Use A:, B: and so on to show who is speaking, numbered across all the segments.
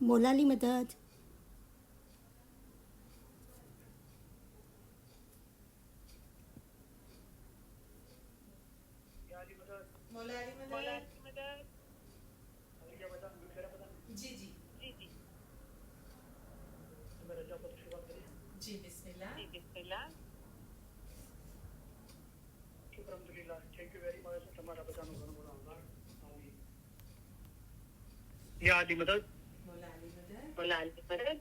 A: मोलाली मदद।
B: मोलाली मदद। जी जी जी बिस्मिल्लाह।
C: Thank you very much તમારા બધાનો ઘણો ઘણો આભાર। या अली मदद
B: मोलाली
C: मदद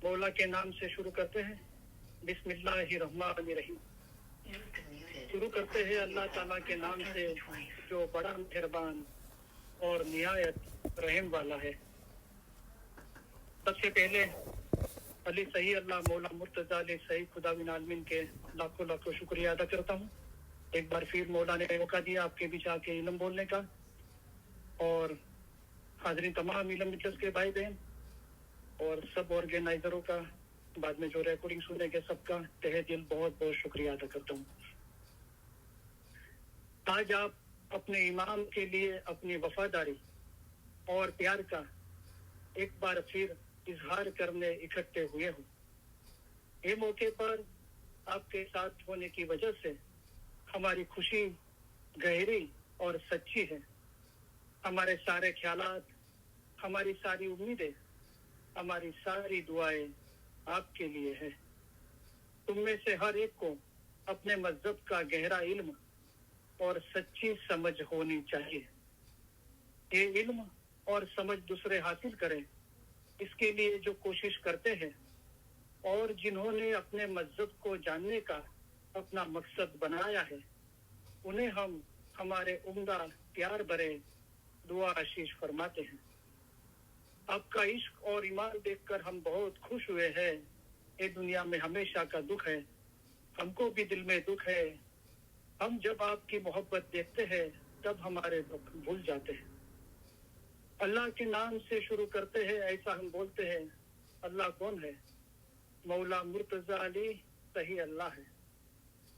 C: मौला के नाम से शुरू करते हैं। बिस्मिल्लाहिर्रहमानिर्रहीम। शुरू करते हैं अल्लाह ताला के नाम से जो बड़ा मेहरबान और निहायत रहम वाला है। सबसे पहले अली सही अल्लाह मौला मुर्तजा अली सही खुदा बिन आलमीन के लाखों लाखों शुक्रिया अदा करता हूँ। एक बार फिर मौला ने मौका दिया आपके बीच आके इल्म बोलने का, और हाजिरीन तमाम इल्म मिजलिस के भाई बहन और सब ऑर्गेनाइजरों का, बाद में जो रिकॉर्डिंग सुनने के सबका तहे दिल बहुत बहुत शुक्रिया अदा करता हूँ। आज आप अपने इमाम के लिए अपनी वफादारी और प्यार का एक बार फिर इजहार करने इकट्ठे हुए हो। ये मौके पर आपके साथ होने की वजह से हमारी खुशी गहरी और सच्ची है। हमारे सारे ख्यालात, हमारी सारी उम्मीदें, हमारी सारी दुआएं आपके लिए है। तुम में से हर एक को अपने मजहब का गहरा इल्म और सच्ची समझ होनी चाहिए। ये इल्म और समझ दूसरे हासिल करें, इसके लिए जो कोशिश करते हैं और जिन्होंने अपने मजहब को जानने का अपना मकसद बनाया है, उन्हें हम हमारे उम्दा प्यार भरे दुआ आशीष फरमाते हैं। आपका इश्क और ईमान देखकर हम बहुत खुश हुए हैं। ये दुनिया में हमेशा का दुख है, हमको भी दिल में दुख है। हम जब आपकी मोहब्बत देखते हैं तब हमारे दुख भूल जाते हैं। अल्लाह के नाम से शुरू करते हैं, ऐसा हम बोलते हैं। अल्लाह कौन है? मौला मुर्तजा अली सही अल्लाह है।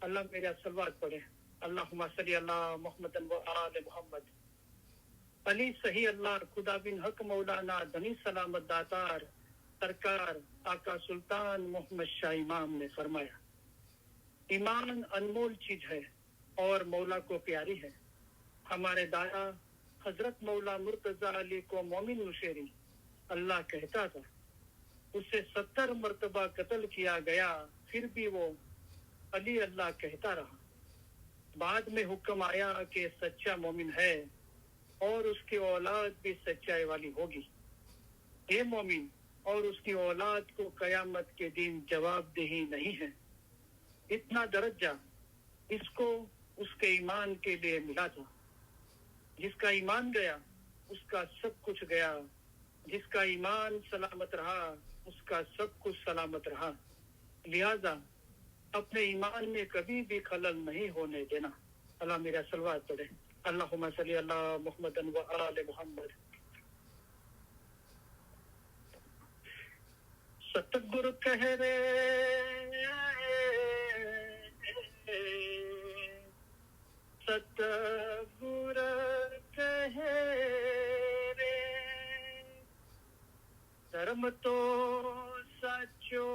C: अल्लाह मेरा सलवात पढ़े। अल्लाहुम्मा सल्ली अला मुहम्मदन व आले मुहम्मद। अली सही अल्लाह खुदा बिन हक मौलाना धनी सलामत दातार सरकार आका सुल्तान मोहम्मद शाह इमाम ने फरमाया, ईमान अनमोल चीज है और मौला को प्यारी है। हमारे दाया हजरत मौला मुर्तजा अली को मोमिन मुशेरी अल्लाह कहता था। उसे 70 मर्तबा कत्ल किया गया, फिर भी वो अली अल्लाह कहता रहा। बाद में हुक्म आया कि सच्चा मोमिन है और उसकी औलाद भी सच्चाई वाली होगी। ये मोमिन और उसकी औलाद को कयामत के दिन जवाबदेही नहीं है। इतना दर्जा इसको उसके ईमान के लिए मिला था। जिसका ईमान गया उसका सब कुछ गया, जिसका ईमान सलामत रहा उसका सब कुछ सलामत रहा। लिहाजा अपने ईमान में कभी भी खलल नहीं होने देना। अल्लाह मेरा सलवात पढ़े। अल्लाहुम्मा सल्ली अला मुहम्मदन व आले मुहम्मद। सतगुरु कह रे सतगुरु कह रे धर्म तो सचो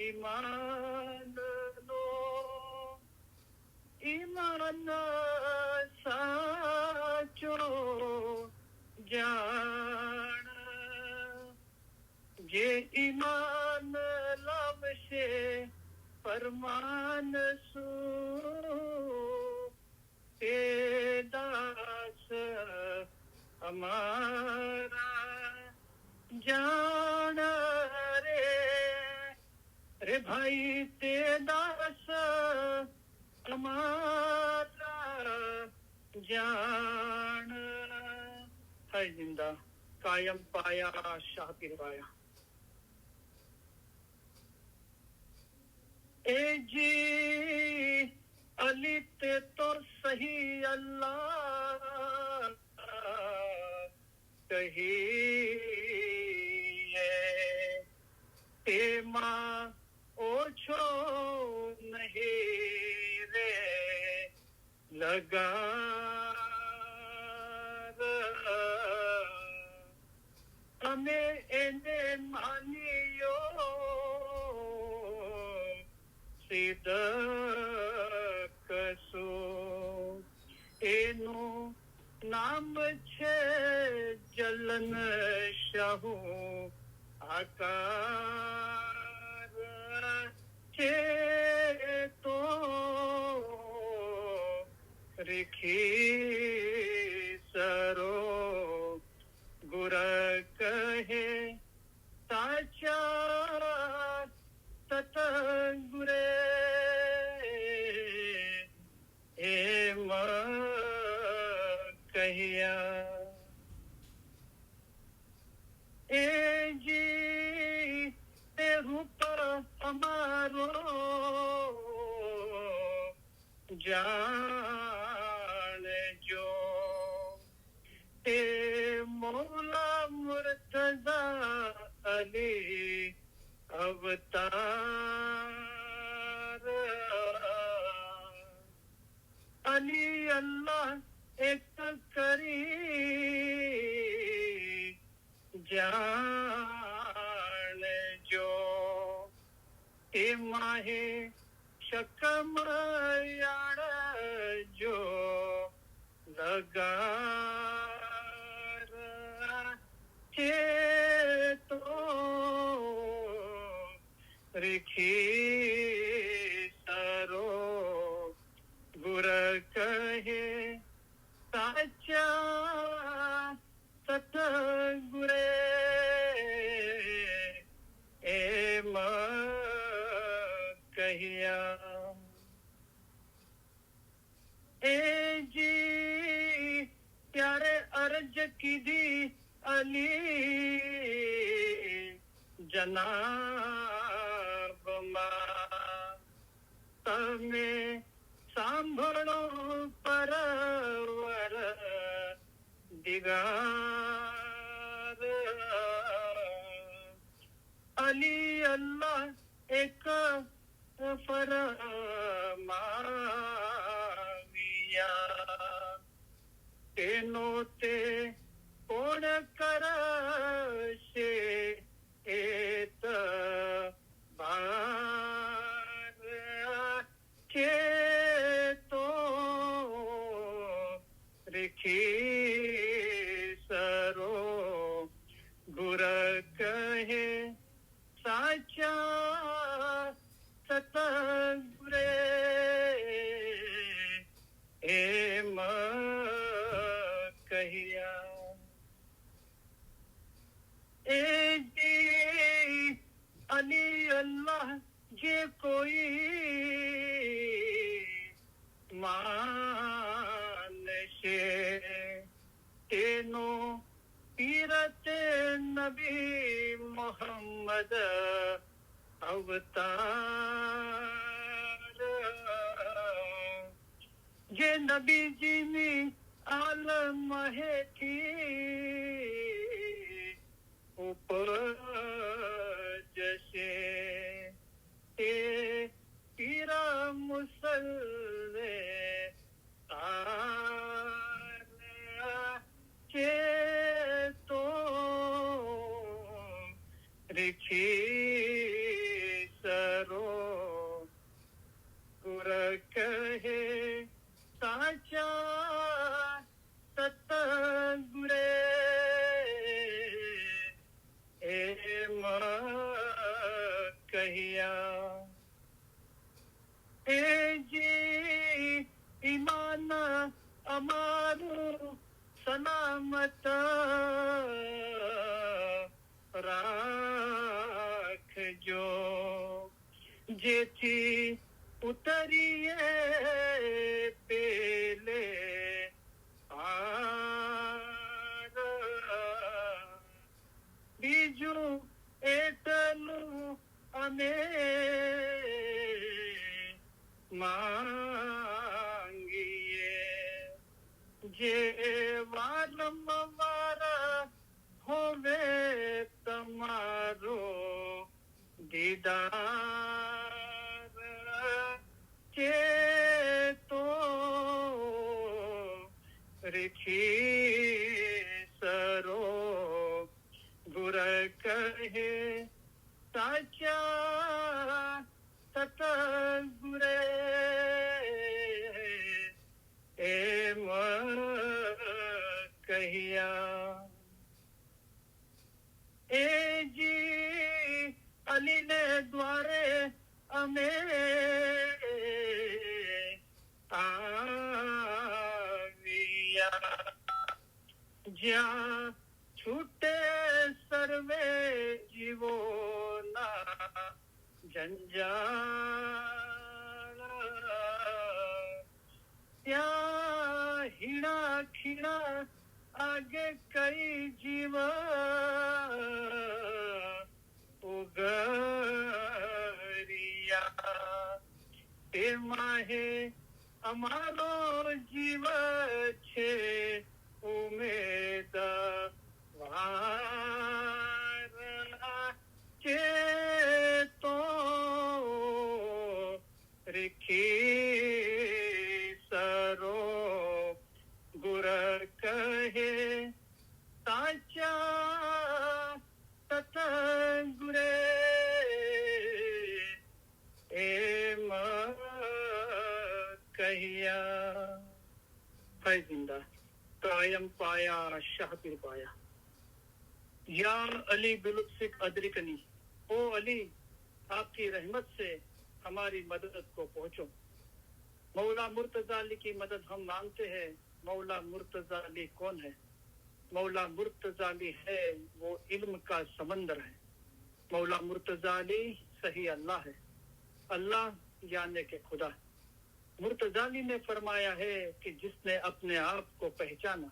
C: ईमान लो, ईमान साचो जान। ये ईमान लवशे फरमान सु ते दास हमारा जान रे भाई ते दास हमारा जान है। जिंदा कायम पाया शाह पिरवाया। ए जी अली ते तो सही अल्लाह कही ते माँ ओछो नहीं रे लगा તમે એને માન્યો સિદ્ધ કસો એનું નામ છે જલન શાહુ આકાર છે તો રેખી સરો ગુર કહે સાચા સતગુરે એમ કહ્યા એ જી તે રૂપ અમારો જાણજો તે મૌલા મુર્તઝા અલી અવતાર અલી અલ્લાહ એક કરી જાણજો એ માહે શકમયાણજો લગાર છે તો રેખી સરો ગુર કહે સાચા સતગુરે એમ કહ્યા એ જી ત્યારે અરજ કીધી અલી જનાબમાં તમે સાંભળો પરવર દિગાર અલી અલ્લાહ એક ફરમાવ્યા તેનો તે કોણ કરશે એત બાર છે તો રેખી સરો ગુર કહે સાચા સતગુરે એમ કહ્યા એ જી અલી અલ્લાહ જે કોઈ માનશે તેનો પીરતે નબી મોહમ્મદ અવતાર જે નબીજીની આલમ હેઠી ઉપજશે તે પીરા મુસલ્લે તાર છે તો રેખી સરો ગુર કહે સાચા સતગુરે એમ કહ્યા એ જી ઈમાન અમારું સલામત રાખજો જેથી ઉતરીએ પેલે પાર બીજું એટલું અમે માંગીએ જે વારંવાર હોવે તમારો દીદાર છે તો રેખી સરો गुर कहे साचा सतगुरे एम कहिया ए जी अली ने द्वारे अमे आविया ज्या छूटे सर्वे जीवो ना जंजाल त्या हीणा खीणा आगे कई जीव उगरिया ते माहे અમારો જીવ છે ઉમેદ વારના ચેતો રીખી સરો ગુર કહે સાચા સતગુરે એમ कहिया है जिंदा कायम पाया शाह पीर पाया या अली बिलुत्फिक अदरिकनी ओ अली आपकी रहमत से हमारी मदद को पहुंचो मौला मुर्तजा अली की मदद हम मांगते हैं मौला मुर्तजा अली कौन है मौला मुर्तजा अली है वो इल्म का समंदर है मौला मुर्तजा अली सही अल्लाह है अल्लाह यानी के खुदा मुर्तजाली ने फरमाया है कि जिसने अपने आप को पहचाना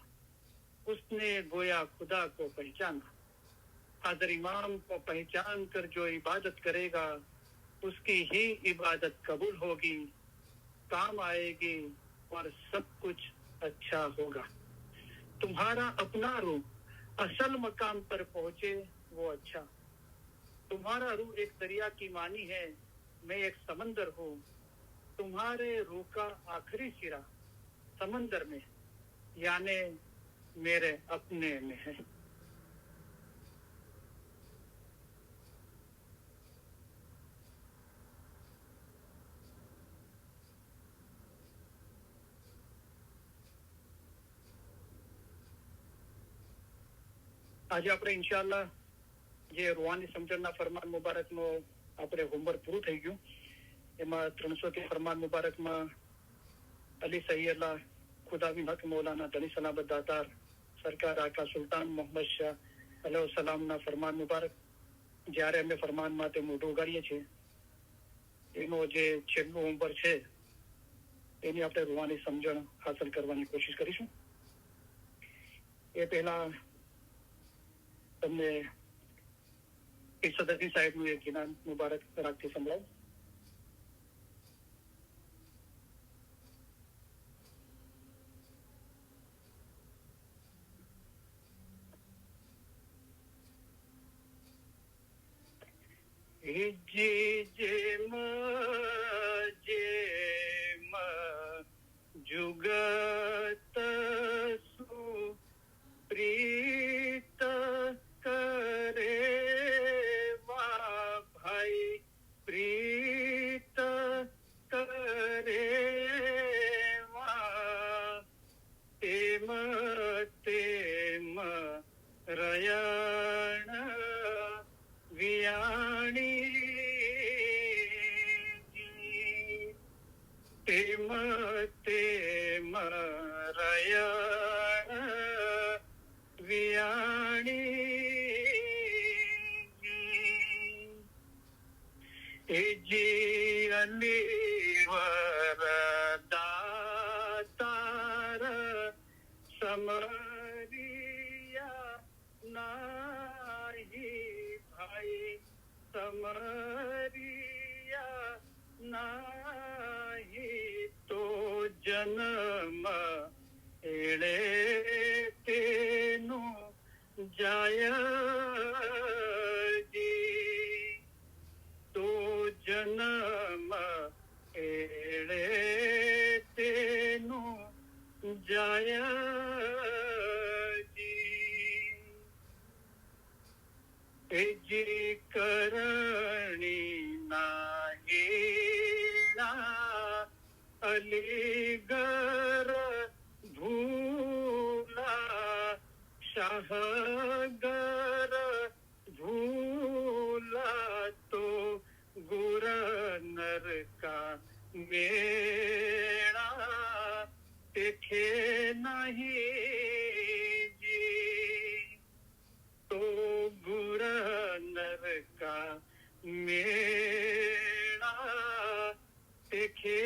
C: उसने गोया खुदा को पहचाना हज़रत इमाम को पहचान कर जो इबादत करेगा उसकी ही इबादत कबूल होगी काम आएगी और सब कुछ अच्छा होगा तुम्हारा अपना रूह असल मकाम पर पहुंचे वो अच्छा तुम्हारा रूह एक दरिया की मानी है मैं एक समंदर हूँ तुम्हारे रूह का आखिरी सिरा समंदर में यानी मेरे अपने में है आज આપણે ઇન્શાઅલ્લાહ જે રૂહાની સમજણના ફરમાન મુબારકનો આપણે હોમવર્ક પૂરું થઈ ગયું એમાં 300 ફરમાન મુબારકમાં અલી સૈયદલા ખુદાવી હક મૌલાના ધની સલામત દાતાર સરકાર આકા સુલતાન મોહમ્મદ શાહ અલૈહિ સલામના ફરમાન મુબારક જ્યારે અમે ફરમાનમાં તે મોઢું ઉગાડીએ છીએ એનો જે છેલ્લું હોમવર્ક છે એની આપણે રૂહાની સમજણ હાંસલ કરવાની કોશિશ કરીશું એ પહેલા તમને સદરજી સાહેબનું એક ગીત મુબારક રાખથી સંભળાવું जुगत सुप्रीत करे वा भाई प्रीत करे वा तेम तेम रयण वियाणी तेम तेम रयण वियाणी जी अली वरदातार समरिया नाही भाई समरिया नाही तो जन्म एड़े तेनु जाय जी तो जन्म एड़े तेनु जाय जी એજી કરણી નાગેણા અલીગર ભૂલા શાહગર ભૂલા તો ગુર નર કા મેળા દેખે નહીં જી તો ગુર નર કા મેળા દેખે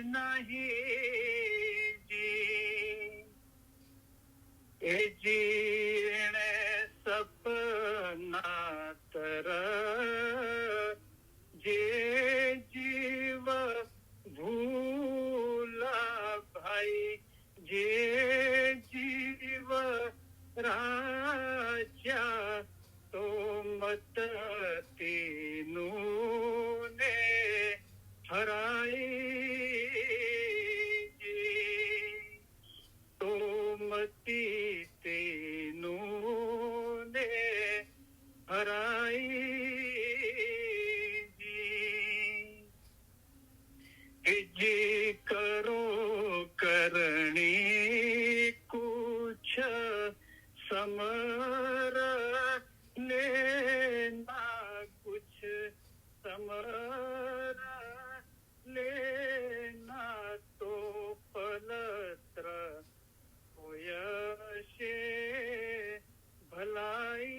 C: નહીં જી એ જીણે સપના તર જે જીવ ભૂલા ભાઈ જે જીવ રાજા તો મત તેનું ને હરાઈ તો મતી તેનું ને હરાઈ જી કરો કરણી કુછ સમર લેના કુછ સમર લેના તો પલત્ર હોયશે ભલાઈ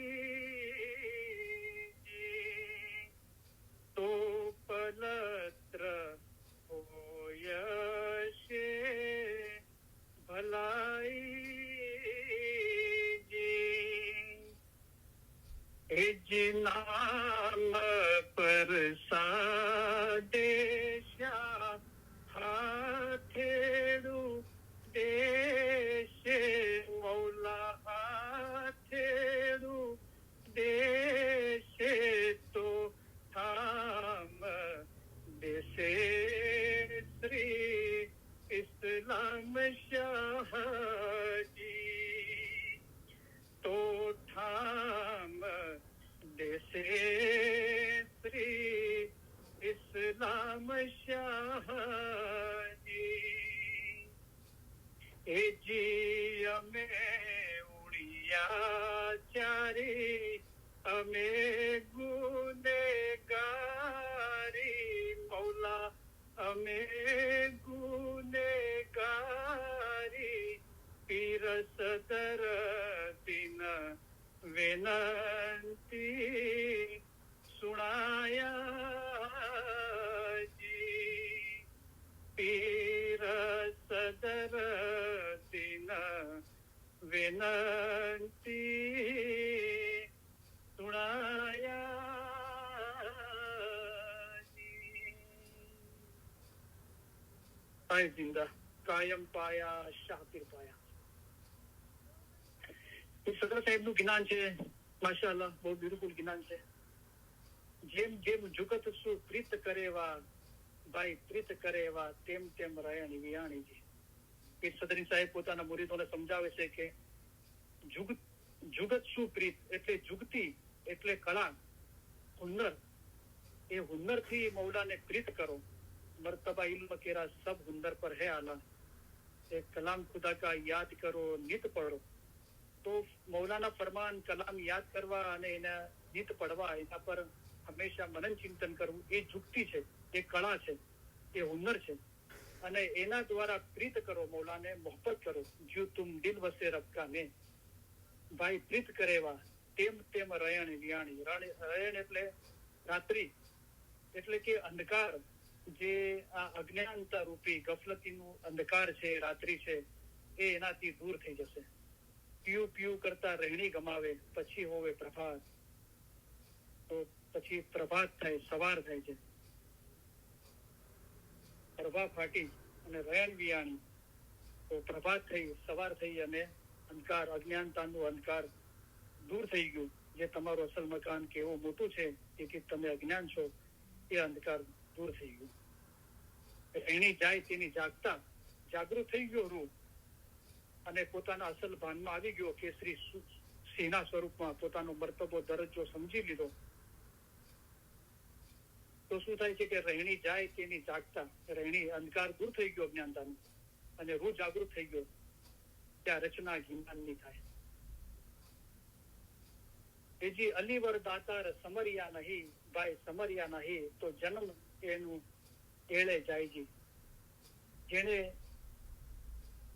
C: તો પલત્ર હોયશે ભલાઈ એ જ નામ પરસાદેશા હાથેડું દેશે મૌલા હાથેડું દેશે તો થામ દેશે શ્રી ઇસ્લામ શાહજી તો થામ દેશે શ્રી ઇસ્લામ શાહજી એ જી અમે ઉડિયા ચારી અમે ગુનેગારી મૌલા અમે ગુનેગારી પીર સદર દિન વિનંતી સુણાયા જી પીર સદર દિન વિનંતી સુણાયા જી આય જિંદા કાયમ પાયા શાતિર પાયા સદર સાહેબ નું જ્ઞાન છે માશાઅલ્લાહ બહુ બ્યુટીફુલ જ્ઞાન છે જેમ જેમ જુગત સુ પ્રીત કરેવા ભાઈ પ્રીત કરેવા તેમ તેમ રયાણી વિયાણીજી પીર સદરી સાહેબ પોતાના મુરીદોને સમજાવે છે કે જુગત સુ પ્રીત એટલે જુગતી એટલે કળા હુન્નર એ હુન્નર થી મૌલાને પ્રીત કરો मर्तबा इल्म केरा सब हुनर पर है आला एक कलाम खुदा का याद करो नित पढ़ो तो मौलाना फरमान कलाम याद કરવા અને એના નિત પડવા એના પર હંમેશા મનન ચિંતન કરવું એ જુક્તિ છે એ કળા છે એ હુનર છે અને એના દ્વારા પ્રીત કરો મૌલાને મોહબ્બત કરો જો તુમ દિલ વસે રબ કા ને ભાઈ પ્રીત કરેવા તેમ તેમ રયણ વિયાણી રયણ એટલે રાત્રિ એટલે કે અંધકાર જે આ અજ્ઞાનતા રૂપી ગફલતીનું અંધકાર છે રાત્રિ છે એ એનાથી દૂર થઈ જશે પીયું પીયું કરતા રહેણી ગમાવે પછી હોવે પ્રભાત તો પછી પ્રભાત થાય સવાર થાય છે પ્રભા ફાટી અને રયણ વિયાણી તો પ્રભાત થઈ સવાર થઈ અને અંધકાર અજ્ઞાનતાનું અંધકાર દૂર થઈ ગયું જે તમારું અસલ મકાન કેવું મોટું છે કે તમે અજ્ઞાન છો એ અંધકાર દૂર થઈ ગયું એની જાય તેની જાગતા જાગૃત થઈ ગયો રૂહ અને પોતાના અસલ ભાનમાં આવી ગયો કે શ્રી સિંહના સ્વરૂપમાં પોતાનો મર્તબો દરજ્જો સમજી લીધો, તો શું થાય છે કે રહેણી જાય તેની જાગતા, રહેણી અંધકાર દૂર થઈ ગયો જ્ઞાનતાનું અને રૂ જાગૃત થઈ ગયો, ત્યાં રચના જ્ઞાનની થાય. એજી અલીવર દાતાર સમર્યા નહીં, ભાઈ સમર્યા નહીં તો જન્મ એનું એળે જાયજી. જેને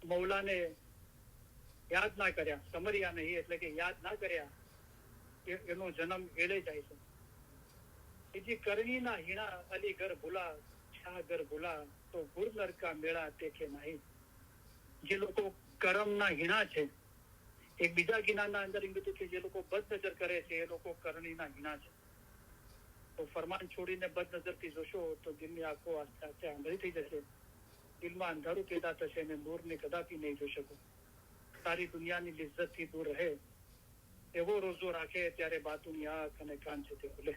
C: મૌલાને યાદ ના કર્યા, સમર્યા નહીં એટલે કે યાદ ના કર્યા, એનો જન્મ એળે જાય છે. એજી કરણીના હીણા અલી ઘર ભૂલા, છા ઘર ભૂલા તો ગુર નરકા મેળા દેખે નહીં. જે લોકો કરમના હીણા છે, એક બીજા ગિનાના અંદર એમ કીધું કે જે લોકો બદનજર કરે છે એ લોકો કરણીના હીણા છે. તો ફરમાન છોડીને બદનજરથી જોશો તો દિલની આંખો આસ્તે આસ્તે આંધળી થઈ જશે, દિલમાં અંધારું પેદા થશે અને નૂરને કદાપી નહીં જોઈ શકો. સારી દુનિયાની લિજ્જતથી દૂર રહે એવો રોજો રાખે ત્યારે બાતુની આંખ અને કાન છે તે ખુલે.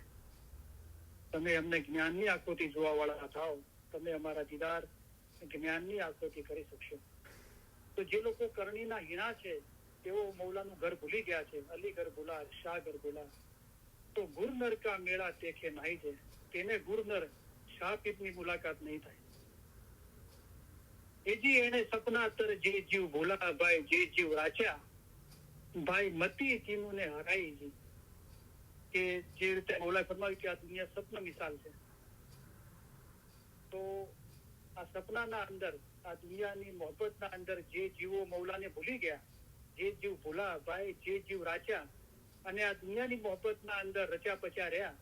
C: તમે અમને જ્ઞાનની આંખોથી જોવા વાળા થાવ, તમે અમારા દીદાર જ્ઞાનની આંખોથી કરી શકશો. તો જે લોકો કરણીના હીણા છે તેઓ મૌલાનું ઘર ભૂલી ગયા છે. અલી ઘર ભૂલા, શાહ ઘર ભૂલા તો ગુરનર કા મેળા દેખે નહીં છે. તેને ગુરનર શાહ પીરની મુલાકાત નહીં થાય. એજી એને સપના તર જે જીવ ભૂલા, ભાઈ જે જીવ રાચ્યા, ભાઈ મતી ચીનુને હરાઈ જી. કે જે રીતે મૌલાએ ફરમાવ્યું કે આ દુનિયા સપના મિસાલ છે, તો આ સપનાના અંદર, આ દુનિયાની મોહબ્બતના અંદર જે જીવો મૌલાને ભૂલી ગયા, જે જીવ ભૂલા, ભાઈ જે જીવ રાચ્યા, અને આ દુનિયાની મોહબ્બતના અંદર રચ્યા પચ્યા રહ્યા,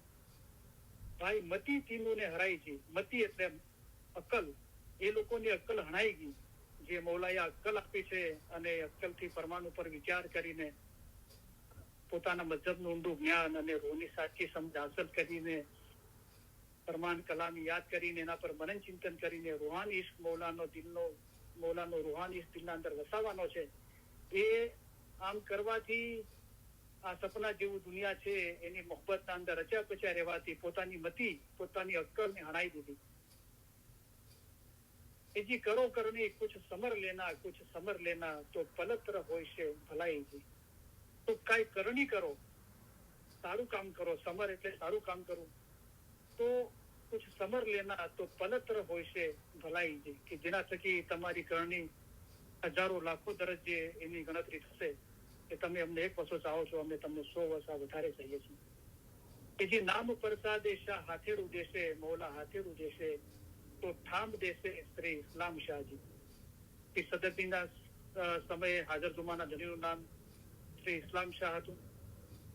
C: ભાઈ મતી તીનોને હરાઈ ગઈ. મતી એટલે અક્કલ, એ લોકોની અક્કલ હણાઈ ગઈ. જે મૌલાએ અક્કલ આપી છે અને અક્કલથી ફરમાન ઉપર વિચાર કરીને પોતાના મજહબનું ઊંડું જ્ઞાન અને રૂહની સાચી સમજ હાંસલ કરીને, ફરમાન કલામ યાદ કરીને, એના પર મનન ચિંતન કરીને રૂહાની ઇશ્ક મૌલાનો રૂહાની ઇશ્ક દિલના અંદર વસાવવાનો છે. એ આમ કરવાથી આ સપના જેવું દુનિયા છે એની મોહબ્બતના અંદર રચ્યા પચ્યા રહેવાથી પોતાની મતી, પોતાની અક્કલને હણાઈ દીધી. એજી કરો કરણી કુછ સમર લેના તો પલત્ર હોય છે ભલાઈ જી. તો કઈ કરણી કરો, સારું કામ કરો, સમર એટલે સારું કામ કરવું, તો કુછ સમર લેના તો પલત્ર હોય છે ભલાઈ જી. કે જેના થકી તમારી કરણી હજારો લાખો દરજ્જે એની ગણતરી થશે કે તમે અમને 1 વર્ષો ચાહો છો, અમે તમને 100 વર્ષ વધારે ચાહીએ છીએ. કે જે નામ પ્રસાદે શાહ હાથેડું દેશે, મૌલા હાથેડું દેશે તો થાંભ દેશે શ્રી ઇસ્લામ શાહજી. કે સદરદીનના સમયે હાજર જુમાના ધણીનું નામ શ્રી ઇસ્લામ શાહ હતું.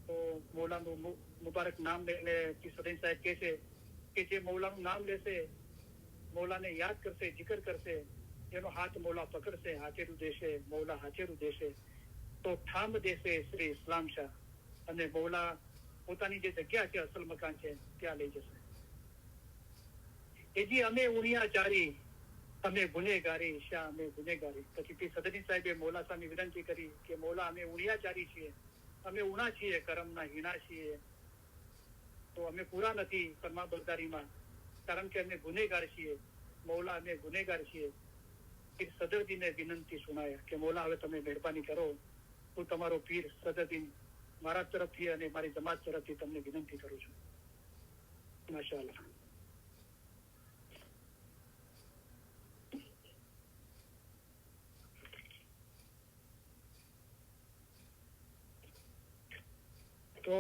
C: તો મૌલાનું મુબારક નામ લઈને સદન સાહેબ કહે છે કે જે મૌલાનું નામ લેશે, મૌલાને યાદ કરશે, જિકર કરશે, એનો હાથ મૌલા પકડશે, હાથેરું દેશે, મૌલા હાથેરું દેશે તો થાંભ દેશે શ્રી ઇસ્લામ શાહ. અને મૌલા પોતાની જે જગ્યા છે, અસલ મકાન છે, ત્યાં લઈ જશે. એજી અમે ઉણિયાચારી, અમે ગુનેગારી, શાહ અમે ગુનેગારી. પછી સદની સાહેબે મૌલા સામે વિનંતી કરી કે મૌલા અમે ઉણિયાચારી છીએ, અમે ઉણા છીએ, કરમના હીણા છીએ, તો અમે પૂરા નથી ફરમાબરદારીમાં, કારણ કે અમે ગુનેગાર છીએ. મૌલા અમે ગુનેગાર છીએ. સદરદીને વિનંતી સુનાયા કે મૌલા હવે તમે મહેરબાની કરો, હું તમારો પીર સદરદીન મારા તરફથી અને મારી જમાત તરફથી તમને વિનંતી કરું છું. માશાઅલ્લાહ. તો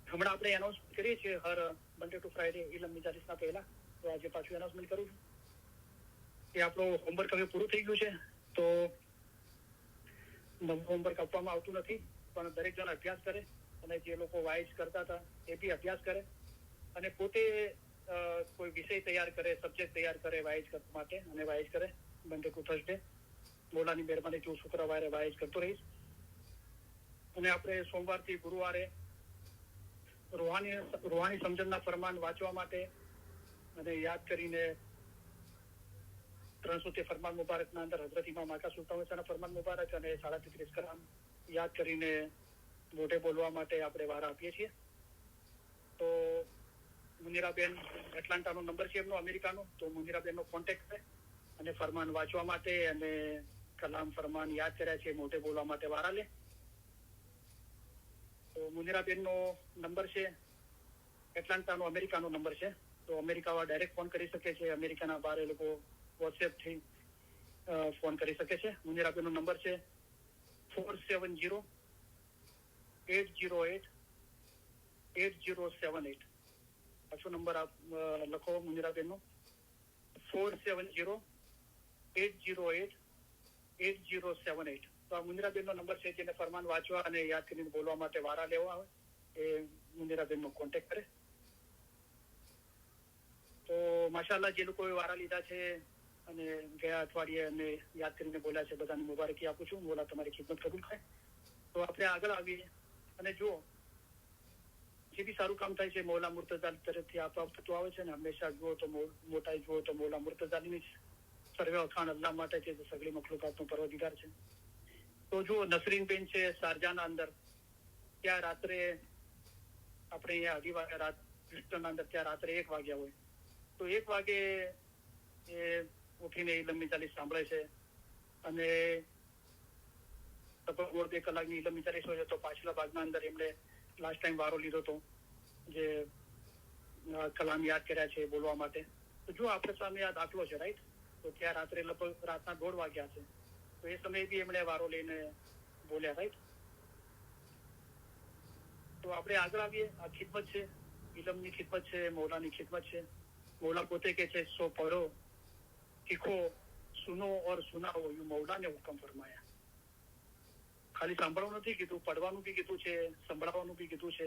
C: હમણાં આપણે એનાઉન્સમેન્ટ કરીએ છીએ હર મંડે ટુ ફ્રાઈડે ઇલમ મિજાલિસના પહેલા. તો આજે પાછું એનાઉન્સમેન્ટ કરું છું કે આપણું હોમવર્ક હવે પૂરું થઈ ગયું છે. તો નવું હોમવર્ક આપવામાં આવતું નથી, પણ દરેક જણ અભ્યાસ કરે, અને જે લોકો વાઇઝ કરતા હતા એ બી અભ્યાસ કરે, અને પોતે કોઈ વિષય તૈયાર કરે, સબ્જેક્ટ તૈયાર કરે વાઇઝ માટે, અને વાઇઝ કરે મંડે ટુ થર્સડે. મોલાની મહેરબાની હું શુક્રવારે વાઇઝ કરતો રહીશ. અને આપણે સોમવારથી ગુરુવારે રૂહાની સમજણના ફરમાન વાંચવા માટે અને યાદ કરીને 300 ફરમાન મુબારકના અંદર હઝરત ઇમામ આકા સુલ્તાન ફરમાન મુબારક અને 33 કલામ યાદ કરીને મોઢે બોલવા માટે આપણે વાર આપીએ છીએ. તો મુનિરાબેન એટલાન્ટાનો નંબર છે એમનો, અમેરિકાનો, તો મુનિરાબેનનો કોન્ટેક્ટ છે અને ફરમાન વાંચવા માટે અને કલામ ફરમાન યાદ કર્યા છે મોઢે બોલવા માટે વારા લે. તો મુનિરાબેનનો નંબર છે એટલાન્ટાનો, અમેરિકાનો નંબર છે. તો અમેરિકામાં ડાયરેક્ટ ફોન કરી શકે છે. અમેરિકાના બહાર એ લોકો વોટ્સએપથી ફોન કરી શકે છે. મુનિરાબેનનો નંબર છે 470-808-8078. પાછો નંબર આપ લખો મુનિરાબેનનો 470-808-8078. તો આ મુનિરાબેનનો નંબર છે. જેને ફરમાન વાંચવા અને યાદ કરીને બોલવા માટે વારા લેવા આવે એ મુનિરાબેનનો કોન્ટેક્ટ કરે. તો માશાઅલ્લાહ જે લોકોએ વારા લીધા છે અને ગયા અઠવાડિયે અમે યાદ કરીને બોલ્યા છે, બધાને મુબારકી આપું છું. મોલા તમારી ખિદમત કબૂલ થાય. તો આપણે આગળ આવીએ અને જુઓ જે બી સારું કામ થાય છે મૌલા મુર્તઝા તરફથી આપવા થતું આવે છે ને. હંમેશા જુઓ તો મોટાઈ જુઓ તો મૌલા મુર્તઝાની સર્વે ખાન અલ્લાહ માટે છે, જે સગળી મખલુકાતનો પરવદિગાર છે. તો જુઓ નસરીનબેન છે શારજાના અંદર, ત્યાં રાત્રે આપણે અહીંયા 2:30 વાગે રાત બ્રિસ્ટનના અંદર ત્યાં રાત્રે 1 વાગ્યા હોય. તો 1 વાગે એ ઉઠીને ઇલમની ચાલીસ સાંભળે છે અને લગભગ 2 કલાકની ઇલમની ચાલીસ હોય તો પાછલા ભાગના અંદર એમણે લાસ્ટ ટાઈમ વારો લીધો હતો જે કલામ યાદ કર્યા છે બોલવા માટે. તો જો આપણે સામે આ દાખલો છે રાઈટ. તો ત્યાં રાત્રે લગભગ રાતના 1:30 વાગ્યા છે. તો એ સમયે બી એમણે વારો લઈને બોલ્યા રાઈટ. તો આપણે આગળ આવીએ. આ ખિદમત છે, ઇલમની ખિદમત છે, મૌલાની ખિદમત છે. मौला पोते के छे सो पढ़ो सीखो सुनो और सुनाओ, यू मौला ने हुक्म फरमाया. ખાલી સાંભળવાનું નથી કીધું, પડવાનું બી કીધું છે, સંભળાવવાનું બી કીધું છે.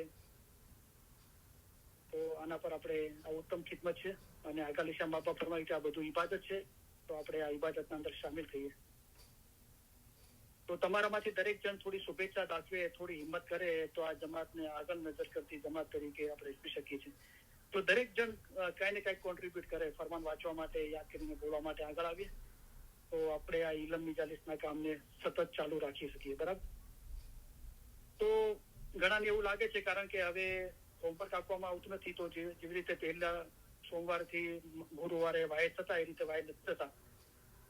C: તો આના પર આપણે આ ઉત્તમ ખિદમત છે. અને આગળ ઈશા બાપા ફરમાયું કે આ બધું ઇબાદત છે. તો આપણે આ ઇબાદતના અંદર સામેલ થઈએ. તો તમારામાંથી દરેક જણ થોડી શુભેચ્છા દાખવે, થોડી હિંમત કરે તો આ જમાતને આગળ નજર કરતી જમાત તરીકે આપણે જોઈ શકીએ છીએ. તો દરેક જણ કઈ ને કઈ કોન્ટ્રીબ્યુટ કરે ફરમાન વાંચવા માટે, યાદ કરીને બોલવા માટે આગળ આવીએ તો આપણે આ ઇલમની જાલિસના કામને સતત ચાલુ રાખી શકીએ. બરાબર. તો ઘણાને એવું લાગે છે કારણ કે હવે હોમવર્ક આપવામાં આવતું નથી, તો જેવી રીતે પહેલા સોમવારથી ગુરુવારે વાયદ થતા એ રીતે વાયદ નથી થતા.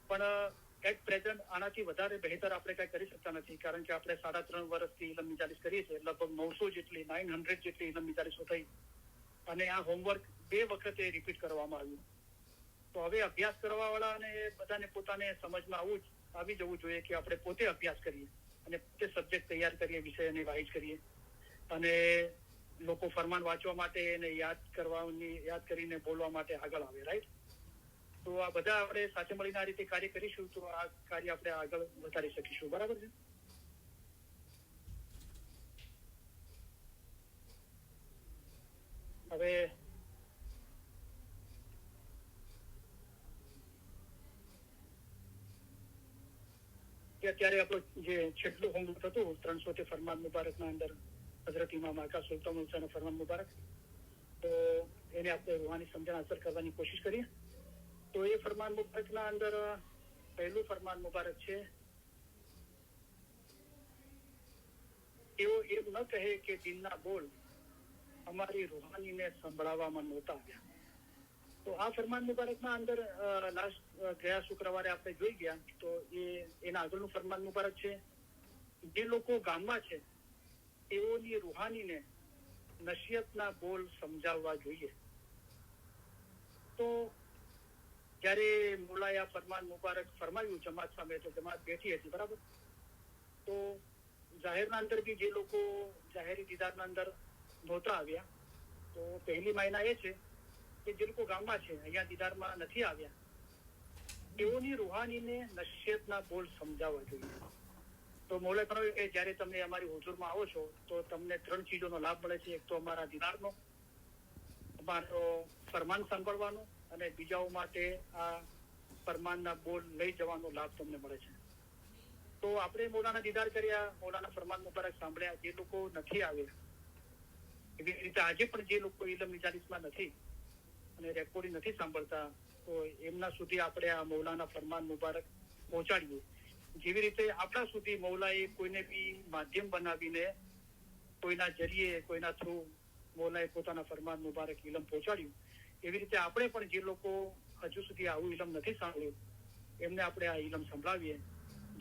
C: પણ એટ પ્રેઝન્ટ આનાથી વધારે બહેતર આપણે કઈ કરી શકતા નથી, કારણ કે આપણે 3.5 વર્ષથી ઇલમની જાલિસ કરીએ છીએ. લગભગ 900 જેટલી 900 જેટલી ઇલમની જાલિસો થઈ અને આ હોમવર્ક 2 વખતે રિપીટ કરવામાં આવ્યું. તો હવે અભ્યાસ કરવા વાળાને બધાને પોતાને સમજમાં આવી જવું જોઈએ કે આપણે પોતે અભ્યાસ કરીએ અને પોતે સબ્જેક્ટ તૈયાર કરીએ, વિષયને વાઇઝ કરીએ અને લોકો ફરમાન વાંચવા માટે અને યાદ કરીને બોલવા માટે આગળ આવે. રાઈટ. તો આ બધા આપણે સાથે મળીને આ રીતે કાર્ય કરીશું તો આ કાર્ય આપણે આગળ વધારી શકીશું. બરાબર છે. હવે અત્યારે આપણું જે છેલ્લું હોમવર્ક હતું 300 ફરમાન મુબારકના અંદર હઝરત ઇમામ આકા સુલતાન હુસૈનના ફરમાન મુબારક, તો એને આપણે રૂહાની સમજણ અસર કરવાની કોશિશ કરીએ. તો એ ફરમાન મુબારકના અંદર પહેલું ફરમાન મુબારક છે, તેઓ એમ ન કહે કે દિલના બોલ અમારી રૂહાનીને સંભળાવવામાં નહોતા આવ્યા. તો આ ફરમાન મુબારકના અંદર લાસ્ટ ગયા શુક્રવારે આપણે જોઈ ગયા. તો એના આગળનું ફરમાન મુબારક છે, જે લોકો ગામમાં છે તેઓની રૂહાનીને નસીહતના બોલ સમજાવવા જોઈએ. તો જયારે મોલાએ આ ફરમાન મુબારક ફરમાવ્યું જમાત સામે, તો જમાત બેઠી હતી. બરાબર. તો જાહેરના અંદર બી જે લોકો જાહેરી દીદારના અંદર નહોતા આવ્યા, તો પહેલી માયના એ છે કે જે લોકો ગામમાં છે અહીંયા દીદારમાં નથી આવ્યા, તેઓની રૂહાનીને નસીહતના બોલ સમજાવવા જોઈએ. તો મૌલાએ કહ્યું કે જયારે તમે અમારી હુજુરમાં આવો છો તો તમને 3 ચીજોનો લાભ મળે છે. એક તો અમારા દીદારનો, અમારો ફરમાન સાંભળવાનો અને બીજાઓ માટે આ ફરમાનના બોલ લઈ જવાનો લાભ તમને મળે છે. તો આપણે મૌલાના દીદાર કર્યા, મૌલાના ફરમાન મુબારક સાંભળ્યા. જે લોકો નથી આવ્યા, એવી રીતે આજે પણ જે લોકો ઇલમની જાલિસમાં નથી અને રેકોર્ડિંગ નથી સાંભળતા, તો એમના સુધી આપણે આ મૌલાના ફરમાન મુબારક પહોંચાડીએ. જેવી રીતે આપણા સુધી મૌલાએ કોઈને બી માધ્યમ બનાવીને કોઈના જરીએ, કોઈના થ્રુ મૌલાએ પોતાના ફરમાન મુબારક ઇલમ પહોંચાડ્યું, એવી રીતે આપણે પણ જે લોકો હજુ સુધી આવું ઇલમ નથી સાંભળ્યું એમને આપણે આ ઇલમ સંભળાવીએ.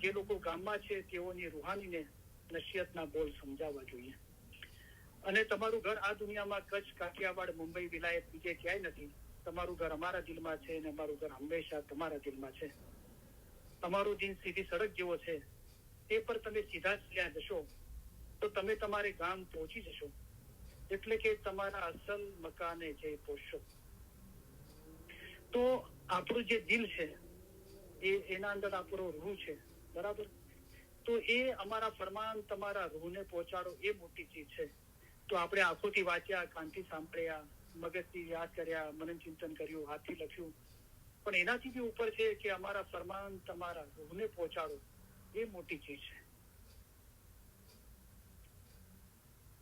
C: જે લોકો ગામમાં છે તેઓની રૂહાનીને નસીહતના બોલ સમજાવવા જોઈએ. અને તમારું ઘર આ દુનિયામાં કચ્છ, કાઠિયાવાડ, મુંબઈ, વિલાયત બીજે ક્યાંય નથી. તમારું ઘર અમારા દિલમાં છે અને અમારું ઘર હંમેશા તમારા દિલમાં છે. તમારું દિન સીધી સડક જેવો છે. તે પર તમે સીધા ચાલ્યા જશો તો તમે તમારે ગામ પહોંચી જશો. એટલે કે તમારા અસલ મકાને જઈ પહોંચશો. તો આપણું જે દિલ છે એના અંદર આપણો રૂહ છે, બરાબર. તો એ અમારા ફરમાન તમારા રૂહને પહોંચાડો એ મોટી ચીજ છે. તો આપણે આંખોથી વાંચ્યા, કાનથી સાંભળ્યા, મગજથી યાદ કર્યા, મનન ચિંતન કર્યું, હાથથી લખ્યું, પણ એનાથી બી ઉપર છે કે અમારા ફરમાન તમારા રૂહને પહોંચાડો એ મોટી ચીજ છે.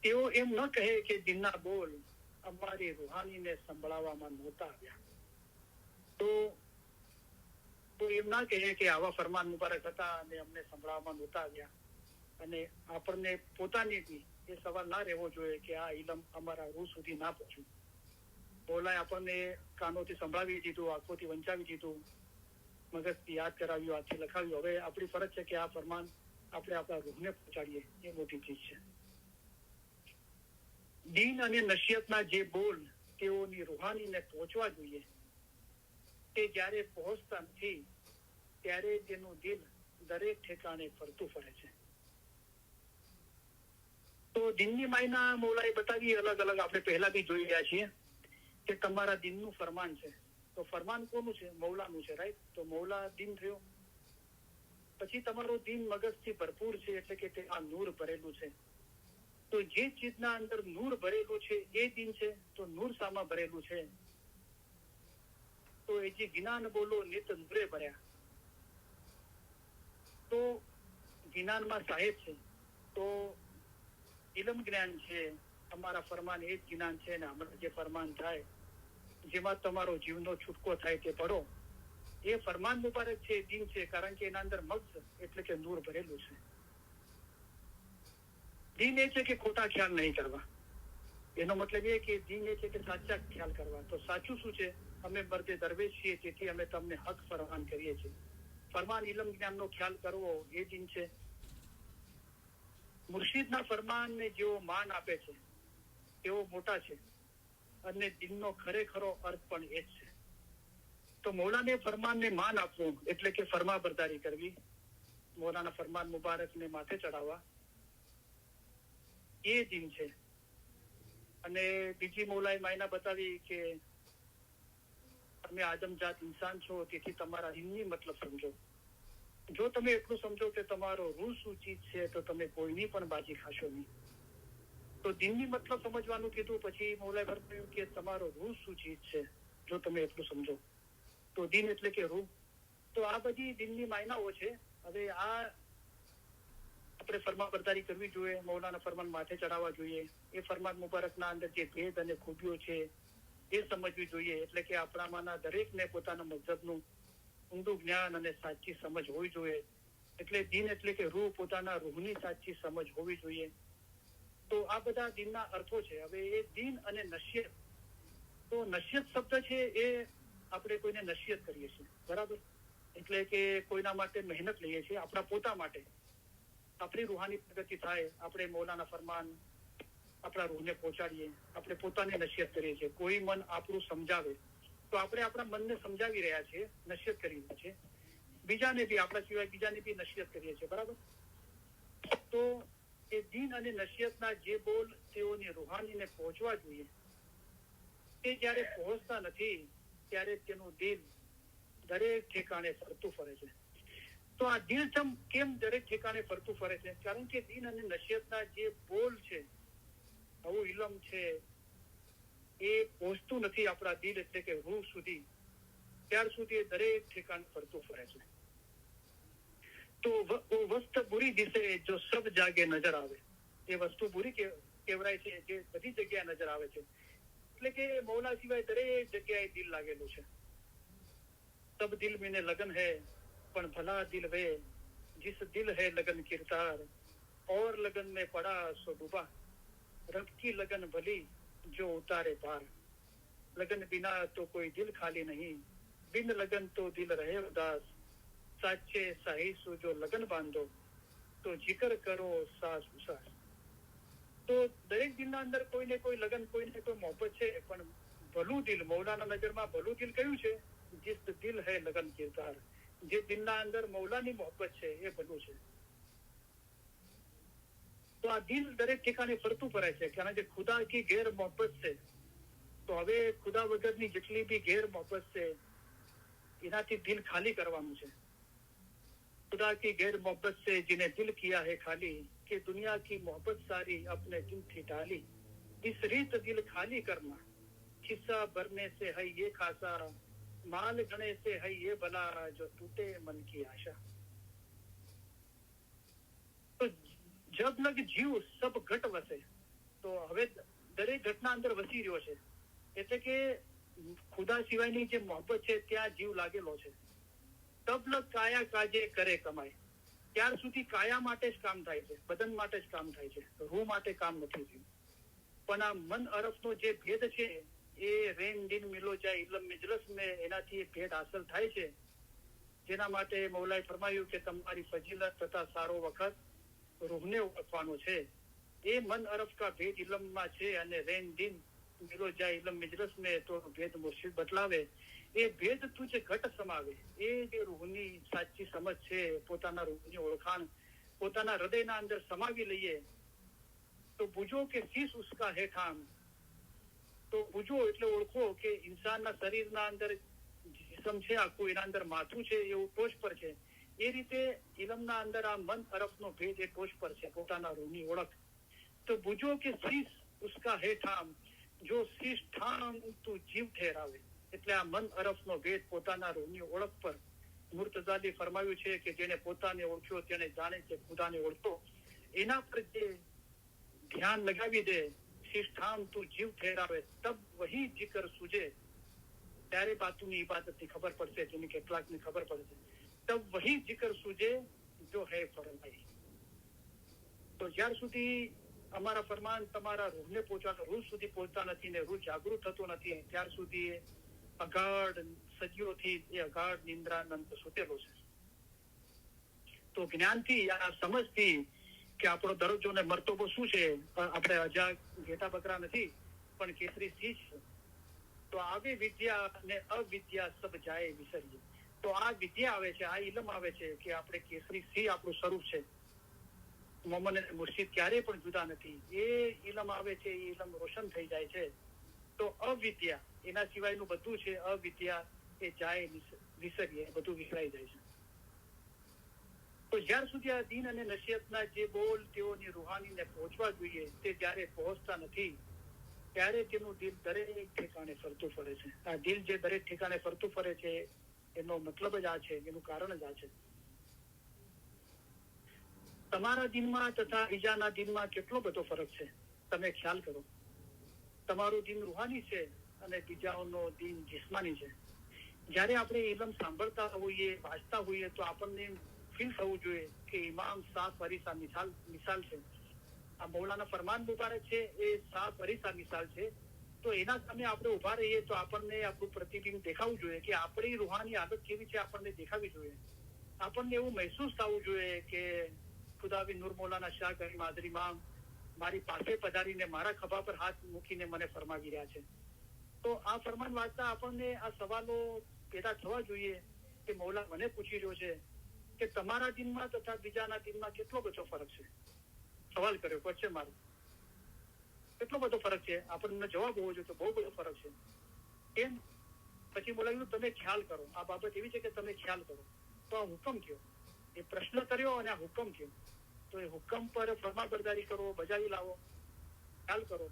C: તેઓ એમ ન કહે કે દિલના બોલ અમારી રૂહાનીને સંભળાવવામાં નહોતા આવ્યા. તો એમ ના કહે કે આવા ફરમાન મુબારક હતા અને અમને સંભળાવવામાં નહોતા આવ્યા. અને આપણને પોતાની બી એ સવાલ ના રહેવો જોઈએ કે આ ઇલમ અમારા રૂહ સુધી ના પહોંચ્યું. બોલાય આપણને કાનોથી સંભળાવી દીધું, આંખોથી વંચાવી દીધું, મગજથી યાદ કરાવ્યું, હાથથી લખાવ્યું. હવે આપણી ફરજ છે કે આ ફરમાન આપણે આપણા રૂહને પહોંચાડીએ. એ મોટી ચીજ છે. દીન અને નસીહતના જે બોલ તેઓની રૂહાનીને પહોંચવા જોઈએ, તે જ્યારે પહોંચતા નથી ત્યારે તેનું દિલ દરેક ઠેકાણે ફરતું ફરે છે. તો દિનની માયના મૌલાએ બતાવી અલગ અલગ. આપણે પહેલા બી જોઈ રહ્યા છીએ કે તમારા દિનનું ફરમાન છે. તો ફરમાન કોનું છે? મૌલાનું છે, રાઈટ. તો મૌલા દિન થયો. પછી તમારો દિન મગજથી ભરપૂર છે, એટલે કે તેમાં નૂર ભરેલું છે. તો જે ચીજના અંદર નૂર ભરેલું છે એ દિન છે. તો નૂર શામાં ભરેલું છે? તો એ જે જ્ઞાન બોલો નિત નૂરે ભર્યા. તો જ્ઞાનમાં સાહેબ છે. તો ઇલમ જ્ઞાન છે, અમારા ફરમાન એ જ જ્ઞાન છે. ને હમણાં જે ફરમાન થાય જેમાં તમારો જીવનો છૂટકો થાય તે પડો. એ ફરમાન મુબારક છે, દિન છે, કારણ કે એના અંદર મગજ એટલે કે નૂર ભરેલું છે. દિન એ છે કે ખોટા ખ્યાલ નહીં કરવા. એનો મતલબ એ કે દિન એ છે કે સાચા ખ્યાલ કરવા. તો સાચું શું છે? અમે મર્દે દરવેશ છીએ, તેથી અમે તમને હક ફરમાન કરીએ છીએ. ફરમાન ઇલમ જ્ઞાનનો ખ્યાલ કરવો એ દિન છે. મુર્શિદના ફરમાનને જેઓ માન આપે છે તેઓ મોટા છે અને દિનનો ખરેખરો અર્થ પણ એ જ છે. તો મૌલાને ફરમાનને માન આપવું એટલે કે ફરમાબરદારી કરવી, મૌલાના ફરમાન મુબારકને માથે ચડાવવા, એ દિન છે. અને બીજી મૌલાએ માયના બતાવી કે તમે આદમજાત ઇન્સાન છો, તેથી તમારા દિનની મતલબ સમજો. જો તમે એટલું સમજો કે તમારો રૂહ શું ચીજ છે તો તમે કોઈની પણ બાજી ખાશો નહીં. તો દિનની મતલબ સમજવાનું કીધું. પછી મૌલાએ કહ્યું કે તમારો રૂહ શું ચીજ છે જો તમે એટલું સમજો. તો દિન એટલે કે રૂહ. તો આ બધી દિનની માયનાઓ છે. હવે આ આપણે ફરમાબરદારી કરવી જોઈએ, મૌલાના ફરમાન માથે ચડાવવા જોઈએ. એ ફરમાન મુબારકના અંદર જે ભેદ અને ખૂબીઓ છે એ સમજવી જોઈએ. એટલે કે આપણામાંના દરેકને પોતાના મذહબનું ઊંડું જ્ઞાન અને સાચી સમજ હોવી જોઈએ. એટલે દિન એટલે કે રૂહ, પોતાના રૂહની સાચી સમજ હોવી જોઈએ. તો આ બધા દિનના અર્થો છે. હવે એ દિન અને નસીહત. તો નસીહત શબ્દ છે એ આપણે કોઈને નસીહત કરીએ છીએ, બરાબર. એટલે કે કોઈના માટે મહેનત લઈએ છીએ, આપણા પોતા માટે. આપણી રૂહાની પ્રગતિ થાય, આપણે મૌલાના ફરમાન આપણા રૂહને પહોંચાડીએ, આપણે પોતાની નસીહત કરીએ છીએ. કોઈ મન આપણું સમજાવે તો આપણે આપણા મનને સમજાવી રહ્યા છીએ, નસીહત કરી રહ્યા છીએ. બીજાને બી, આપણા સિવાય બીજાને બી નસીહત કરીએ છીએ, બરાબર. તો એ દીન અને નસીહતના જે બોલ તેઓની રૂહાનીને પહોંચવા જોઈએ, તે જ્યારે પહોંચતા નથી ત્યારે તેનું દિલ દરેક ઠેકાણે ફરતું ફરે છે. તો આ દિલ કેમ દરેક ઠેકાણે ફરતું ફરે છે? કારણ કે દીન અને નસીહતના જે બોલ છે, આવું ઇલમ છે, એ પહોંચતું નથી આપણા દિલ એટલે કે રૂહ સુધી. ત્યાર સુધી એ દરેક ઠેકાણે ફરતું ફરે છે. તો વસ્ત બુરી દિશે જો સબ જાગે નજર આવે. એ વસ્તુ બુરી કહેવાય છે જે બધી જગ્યાએ નજર આવે છે. એટલે કે મૌલા સિવાય દરેક જગ્યાએ દિલ લાગેલું છે. સબ દિલ મેને લગન હૈ પણ ભલા દિલ વે जिस दिल है लगन किरदार और लगन में पड़ा सो डूबा रब की लगन भली जो उतारे पार लगन बिना तो कोई दिल खाली नहीं बिन लगन तो दिल रहे उदास साचे साही सो जो लगन बांधो તો જિકર કરો સાસ ઉસાસ. તો દરેક દિલના અંદર કોઈને કોઈ લગન, કોઈને કોઈ મોહબ્બત છે, પણ ભલું દિલ, મૌલાના નજરમાં ભલું દિલ કયું છે? जिस दिल है लगन किरदार, જે દિલના અંદર મૌલાની મોહબ્બત છે એ ભલું છે. તો આ દિલ દરેક ઠેકાણે ફરતું ફરે છે, કારણ કે ખુદા કી ગેર મોહબ્બત છે. તો હવે ખુદા વગરની જેટલી બી ગેર મોહબ્બત છે એનાથી દિલ ખાલી કરવાનું છે. खुदा की गैर मोहब्बत से जिन्हें दिल किया है खाली, कि दुनिया की मोहब्बत सारी अपने दिल थी डाली, इस रीत दिल खाली करना, खिस्सा भरने से है ये खासा, माल गणे से है ये भला, जो टूटे मन की आशा. તો જબ લગ જીવ સબ ઘટ વસે. તો હવે દરેક ઘટના અંદર વસી રહ્યો છે, એટલે કે ખુદા સિવાયની જે મોહબ્બત છે ત્યાં જીવ લાગેલો છે. તબ લગ કાયા કાજે કરે કમાય. ત્યાર સુધી કાયા માટે જ કામ થાય છે, બદન માટે જ કામ થાય છે, રૂહ માટે કામ નથી થયું. પણ આ મન અરફનો જે ભેદ છે એ રેન દિન મિલો જાય ઇલમ મિજલસ મેં, એનાથી ભેદ હાંસલ થાય છે. જેના માટે મૌલાએ ફરમાયું કે તમારી ફજીલત તથા સારો વખત રૂહને ઓળખવાનો છે. એ મન અરફ કા ભેદ ઇલમમાં છે, અને રેન દિન મિલો જાય ઇલમ મિજલસ મેં, તો ભેદ મુર્શિદ બતલાવે. એ ભેદ તુજે ઘટ સમાવે. એ જે રૂહની સાચી સમજ છે, પોતાના રૂહની ઓળખાણ પોતાના હૃદયના અંદર સમાવી લઈએ, તો બુજો કે શીશ ઉસકા હે ઠામ. તો બુજો એટલે ઓળખો કે ઇન્સાનના શરીરના અંદર જિસ્મ છે આખું, એના અંદર માથું છે, એવું ટોચ પર છે. એ રીતે ઇલમના અંદર આ મન અરફનો ભેદ એ ટોચ પર છે, પોતાના રૂહની ઓળખ. તો બુજો કે શીશ ઉસકા હે ઠામ, જો શીશ ઠામ તું જીવ ઠેરાવે. એટલે આ મન અરફનો ભેદ પોતાના રૂહની ઓળખ પર મુર્તઝાલી ફરમાવ્યું છે કે જેને પોતાને ઓળખ્યો તેને જાણે છે ખુદાને ઓળખો. એના પર જે ધ્યાન લગાવી દે, શિષ્ઠામ તું જીવ ઠેરાવે, તબ વહી જિકર સુજે. ત્યારે બાતુની ઇબાદતની ખબર પડશે, જેની કેટલાકની ખબર પડશે. તબ વહી જિકર સુજે જો હે ફરમાઈ. તો જ્યાર સુધી અમારા ફરમાન તમારા રૂહને પહોંચવા, રૂહ સુધી પહોંચતા નથી ને રૂહ જાગૃત થતો નથી, ત્યાર સુધી અગાઢ સદીઓથી એ અગાઢ નિંદ્રાનંદ સૂતેલો છે. તો જ્ઞાનથી આ સમજથી કે આપણો દરજ્જો ને મર્તબો શું છે, આપણે અજા ઘેટા બકરા નથી પણ કેસરી સિંહ છે. તો આવી વિદ્યા અને અવિદ્યા સબ જાય વિસરીએ. તો આ વિદ્યા આવે છે, આ ઇલમ આવે છે કે આપણે કેસરી સિંહ આપણું સ્વરૂપ છે. મોમન અને મુર્શિદ ક્યારેય પણ જુદા નથી. એ ઇલમ આવે છે, એ ઇલમ રોશન થઈ જાય છે. તો અવિદ્યા એના સિવાયનું બધું છે, અવિદ્યા એ જાય વિસરીએ, બધું વિસરાઈ જાય છે. તો જ્યાર સુધી આ દીન અને નસીહતના જે બોલ તેઓની રૂહાનીને પહોંચવા જોઈએ તે જ્યારે પહોંચતા નથી, ત્યારે તેનું દિલ દરેક ઠેકાણે ફરતું ફરે છે. આ દિલ જે દરેક ઠેકાણે ફરતું ફરે છે એનો મતલબ જ આ છે, એનું કારણ જ આ છે. તમારા દિનમાં તથા બીજાના દિનમાં કેટલો બધો ફરક છે, તમે ખ્યાલ કરો. તમારું દિન રૂહાની છે અને બીજાઓનો દિન જિસ્માની છે. જ્યારે આપણે ઇલમ સાંભળતા હોઈએ, વાંચતા હોઈએ, તો આપણને ફીલ થવું જોઈએ કે ઇમામ સાફ અરીસા મિસાલ છે. આ મૌલાના ફરમાન મુબારક છે, એ સાફ અરીસા મિસાલ છે. તો એના સામે આપણે ઉભા રહીએ તો આપણને આપણું પ્રતિબિંબ દેખાવું જોઈએ કે આપણી રૂહાની આદત કેવી છે, આપણને દેખાવી જોઈએ. આપણને એવું મહેસૂસ થવું જોઈએ કે ખુદાવી નૂર મૌલાના શાહ કરીમ આદરી ઇમામ મારી પાસે પધારીને મારા ખભા પર હાથ મૂકીને મને ફરમાવી રહ્યા છે. તો આ ફરમાન વાંચતા આપણને આ સવાલો પેદા થવા જોઈએ કે મૌલા મને પૂછી રહ્યો છે કે તમારા દિનમાં તથા બીજાના દિનમાં કેટલો બધો ફરક છે. સવાલ કર્યો, ક્વેશ્ચન માર્ક. કેટલો બધો ફરક છે? આપણને જવાબ હોવો જોઈએ તો બહુ બધો ફરક છે. કેમ? પછી બોલાવ્યું તમે ખ્યાલ કરો. આ બાબત એવી છે કે તમે ખ્યાલ કરો. તો આ હુકમ થયો, એ પ્રશ્ન કર્યો અને આ હુકમ થયો. તો એ હુકમ પર ફરમાબરદારી કરો, બજાવી લાવો, ખ્યાલ કરો.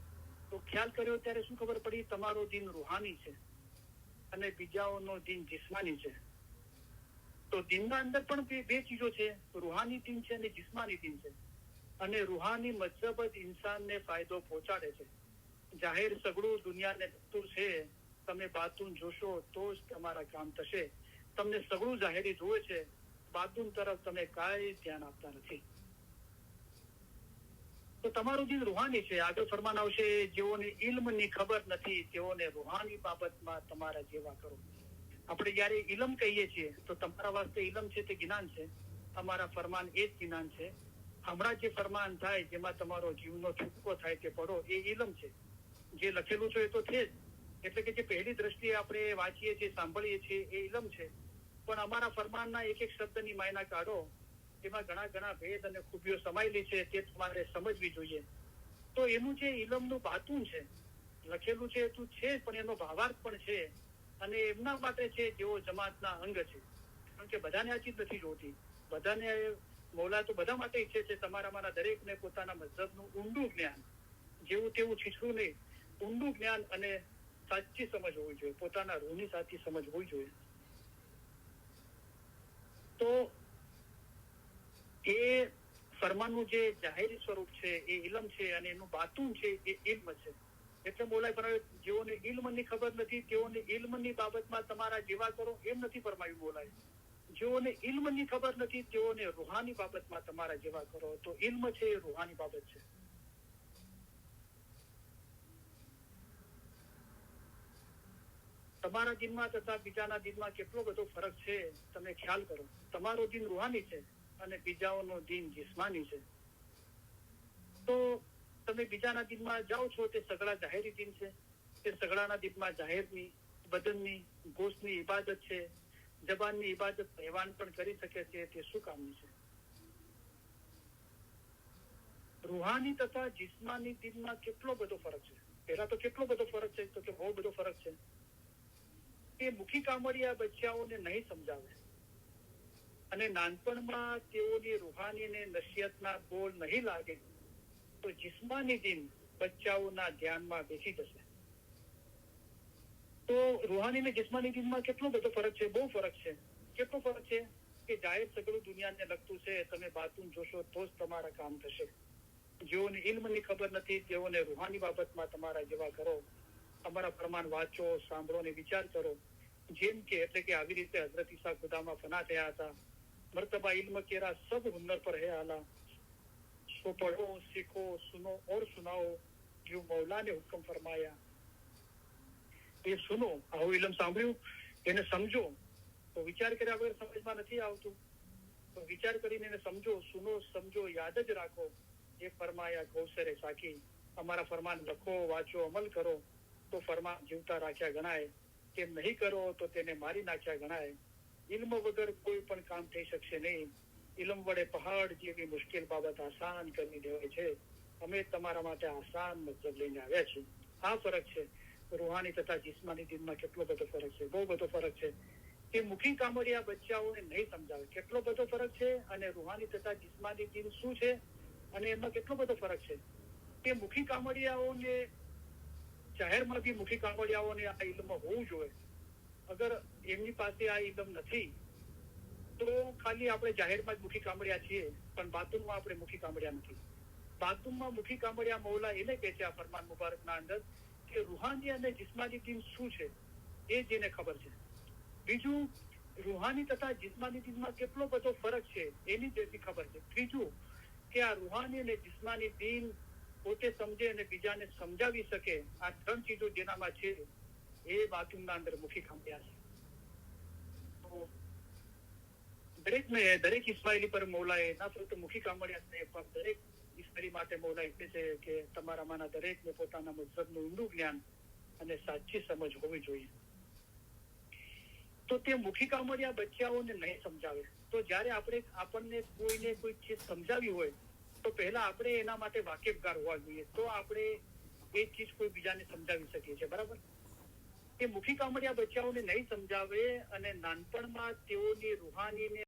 C: તો ખ્યાલ કર્યો ત્યારે શું ખબર પડી? તમારો દિન રૂહાની છે અને બીજાઓનો દિન જિસ્માની છે. તો દિનના અંદર પણ બે ચીજો છે, રૂહાની દિન છે અને જિસ્માની દિન છે. અને રૂહાની મજહબ જ ઇન્સાનને ફાયદો પહોંચાડે છે. જાહેર સગળું દુનિયાને લગતું છે, તમે બાતુન જોશો તો જ તમારા કામ થશે. તમને સગળું જાહેરી જોવે છે, બાતુન તરફ તમે કાંઈ ધ્યાન આપતા નથી. તો તમારું દિલ રૂહાની છે. આગળ ફરમાન આવશે, જેઓને ઇલ્મની ખબર નથી તેઓને રૂહાની બાબતમાં તમારા જેવા કરો. આપણે જયારે ઇલમ કહીએ છીએ તો તમારા વાસ્તે ઇલમ છે તે જ્ઞાન છે. અમારા ફરમાન એ જ જ્ઞાન છે. હમણાં જે ફરમાન થાય જેમાં તમારો જીવનો છૂટકો થાય કે પડો એ ઇલમ છે. જે લખેલું છે એ તો છે જ, એટલે કે જે પહેલી દ્રષ્ટિએ આપણે વાંચીએ છીએ, સાંભળીએ છીએ એ ઇલમ છે. પણ અમારા ફરમાનના એક એક શબ્દની માયના કાઢો, એમાં ઘણા ઘણા ભેદ અને ખૂબીઓ સમાયેલી છે, તે તમારે સમજવી જોઈએ. તો એનું જે ઇલમનું બાતું છે, લખેલું છે એ તો છે, પણ એનો ભાવાર્થ પણ છે, અને એમના માટે છે જેઓ જમાતના અંગ છે. કારણ કે બધાને આ ચીજ નથી જોતી. બધાને મૌલા તો બધા માટે ઈચ્છે છે તમારામાંના દરેકને પોતાના મઝહબનું ઊંડું જ્ઞાન, જેવું તેવું છીછરું નહીં, ઊંડું જ્ઞાન અને સાચી સમજ હોવી જોઈએ, પોતાના રૂહની સાચી સમજ હોવી જોઈએ. તો એ ફરમાનનું જે જાહેરી સ્વરૂપ છે એ ઇલમ છે, અને એનું બાતું છે એ ઇલ્મ છે. એટલે મોલાએ ફરમાવ્યું, જેઓને ઇલ્મની ખબર નથી તેઓને ઇલ્મની બાબતમાં તમારા જેવા કરો, એમ નથી ફરમાવ્યું મોલાએ. જેઓને ઇલ્મની ખબર નથી તેઓને રૂહાની બાબતમાં તમારા જેવા કરો. તો ઇલ્મ છે એ રૂહાની બાબત છે. તમારા દિનમાં તથા બીજાના દિનમાં કેટલો બધો ફરક છે તમે ખ્યાલ કરો. તમારો દિન રૂહાની છે અને બીજાઓનો દિન જિસ્માની છે. તો તમે બીજાના દિનમાં જાઓ છો તે સગળા જાહેરી દિન છે. તે સગળાના દિનમાં જાહેરની, બદનની, ગોશની ઇબાદત છે. જબાનની ઇબાદત રહેવાન પણ કરી શકે છે. તે શું કામની છે? રૂહાની તથા જિસ્માની દિનમાં કેટલો બધો ફરક છે. પહેલા તો કેટલો બધો ફરક છે, તો કે બહુ બધો ફરક છે. એ મુખી કામળિયા બચ્ચાઓને નહીં સમજાવે, અને નાનપણમાં તેઓની રૂહાની ને નસીહતના બોલ નહીં લાગે, તો જિસ્માની દિન બચ્ચાઓના ધ્યાનમાં બેસી જશે. તો રૂહાની ને જિસ્માની દિનમાં કેટલો બધો ફરક છે, બહુ ફરક છે. કેટલો ફરક છે કે જાહેર સગળું દુનિયાને લગતું છે, તમે બાતુન જોશો તો જ તમારા કામ થશે. જેઓને ઇલ્મની ખબર નથી તેઓને રૂહાની બાબતમાં તમારા જેવા કરો. અમારા ફરમાન વાંચો, સાંભળો ને વિચાર કરો. જેમ કે એટલે કે આવી રીતે હઝરત ઈસા ખુદામાં ફના થયા હતા. મર્તબા ઇલ્મ કેરા સબ હુન્નર પર હે આલા. सो पढ़ो, सीखो, सुनो और सुनाओ, जो मौला ने हुक्म फरमाया. એ સુનો, આવું ઇલમ સાંભળ્યું, એને સમજો. તો વિચાર કર્યા વગર સમજમાં નથી આવતું. તો વિચાર કરીને એને સમજો, સુનો, સમજો, યાદ જ રાખો. એ ફરમાયા ગૌસરે સાકી. અમારા ફરમાન લખો, વાંચો, અમલ કરો તો ફરમાન જીવતા રાખ્યા ગણાય. તેમ નહીં કરો તો તેને મારી નાખ્યા ગણાય. ઇલ્મ વગર કોઈ પણ કામ થઈ શકશે નહીં. ઇલમ વડે પહાડ જેવી મુશ્કેલ બાબત આસાન કરી દેવાય છે. અમે તમારા માટે આસાન મતલબ લઈને આવ્યા છીએ. આ ફરક છે. રૂહાની તથા જિસ્માની દિનમાં કેટલો બધો ફરક છે, બહુ બધો ફરક છે. એ મુખી કામળિયા બચ્ચાઓને નહીં સમજાવે કેટલો બધો ફરક છે, અને રૂહાની તથા જિસ્માની દિન શું છે અને એમાં કેટલો બધો ફરક છે. તે મુખી કામળિયાઓને જાહેરમાં બી મુખી કામળિયાઓને આ ઇલ્મ હોવું જોઈએ. અગર એમની પાસે આ ઇલ્મ નથી તો ખાલી આપણે જાહેરમાં જ મુખી કામળિયા છીએ, પણ બાતુનમાં આપણે મુખી કામળિયા નથી. બાતુનમાં મુખી કામળિયા મૌલા એને કહે છે આ ફરમાન મુબારકના અંદર કે રૂહાની અને જિસ્માની દિન શું છે એ જેને ખબર છે. બીજું, રૂહાની તથા જિસ્માની દિનમાં કેટલો બધો ફરક છે એની જેથી ખબર છે. ત્રીજું, કે આ રૂહાની અને જિસ્માની દિન પોતે સમજે અને બીજાને સમજાવી શકે. આ ત્રણ ચીજો જેનામાં છે એ બાતુમના અંદર મુખી કામળિયા છે. દરેક ઇસ્માઇલી પર મૌલાએ ના ફક્ત મુખી કામળિયા છે, પણ દરેક ઇસ્માઇલી માટે મૌલા કહે છે કે તમારામાંના દરેકને પોતાના મઝહબનું ઊંડું જ્ઞાન અને સાચી સમજ હોવી જોઈએ. તો તે મુખી કામળિયા બચ્ચાઓને નહીં સમજાવે. તો જ્યારે આપણને કોઈને કોઈ ચીજ સમજાવી હોય તો પહેલા આપણે એના માટે વાકેફગાર હોવા જોઈએ, તો આપણે એ ચીજ કોઈ બીજાને સમજાવી શકીએ છીએ. બરાબર? એ મુખી કામળિયા બચ્ચાઓને નહીં સમજાવે અને નાનપણમાં તેઓની રૂહાનીને